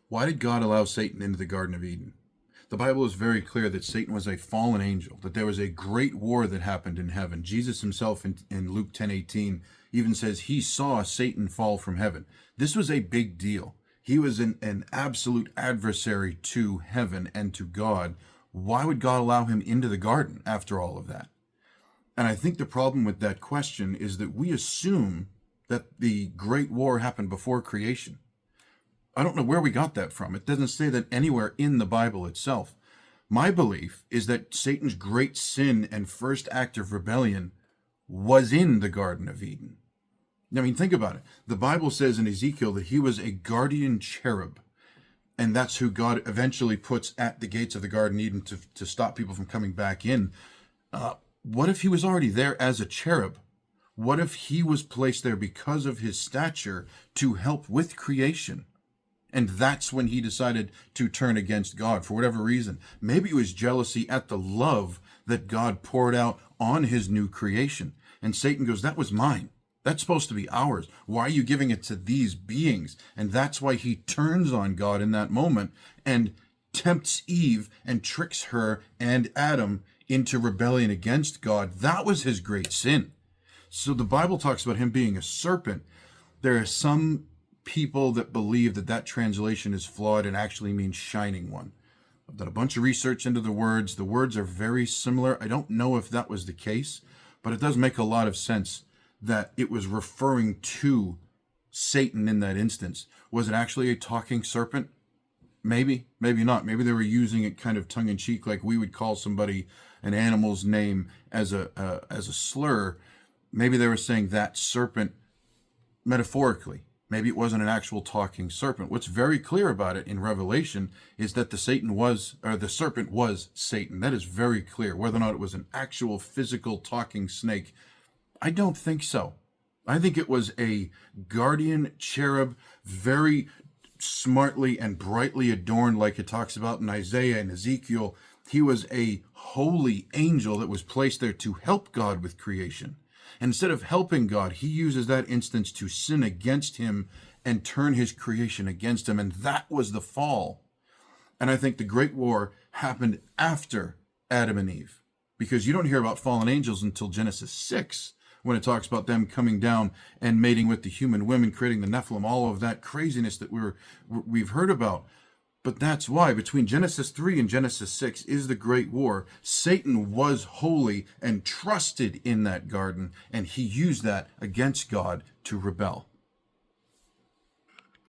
Why did God allow Satan into the Garden of Eden? The Bible is very clear that Satan was a fallen angel, that there was a great war that happened in heaven. Jesus himself in Luke 10:18 even says he saw Satan fall from heaven. This was a big deal. He was an absolute adversary to heaven and to God. Why would God allow him into the garden after all of that? And I think the problem with that question is that we assume that the great war happened before creation. I don't know where we got that from. It doesn't say that anywhere in the Bible itself. My belief is that Satan's great sin and first act of rebellion was in the Garden of Eden. I mean, think about it. The Bible says in Ezekiel that he was a guardian cherub. And that's who God eventually puts at the gates of the Garden of Eden to stop people from coming back in. What if he was already there as a cherub? What if he was placed there because of his stature to help with creation? And that's when he decided to turn against God for whatever reason. Maybe it was jealousy at the love that God poured out on his new creation. And Satan goes, that was mine. That's supposed to be ours. Why are you giving it to these beings? And that's why he turns on God in that moment and tempts Eve and tricks her and Adam into rebellion against God. That was his great sin. So the Bible talks about him being a serpent. There are some people that believe that that translation is flawed and actually means shining one. I've done a bunch of research into the words. The words are very similar. I don't know if that was the case, but it does make a lot of sense that it was referring to Satan in that instance. Was it actually a talking serpent? Maybe, maybe not. Maybe they were using it kind of tongue-in-cheek, like we would call somebody an animal's name as a slur. Maybe they were saying that serpent metaphorically. Maybe it wasn't an actual talking serpent. What's very clear about it in Revelation is that the serpent was Satan. That is very clear. Whether or not it was an actual physical talking snake, I don't think so. I think it was a guardian cherub, very smartly and brightly adorned, like it talks about in Isaiah and Ezekiel. He was a holy angel that was placed there to help God with creation. And instead of helping God, he uses that instance to sin against him and turn his creation against him. And that was the fall. And I think the Great War happened after Adam and Eve, because you don't hear about fallen angels until Genesis 6, when it talks about them coming down and mating with the human women, creating the Nephilim, all of that craziness that we've heard about. But that's why between Genesis 3 and Genesis 6 is the Great War. Satan was holy and trusted in that garden, and he used that against God to rebel.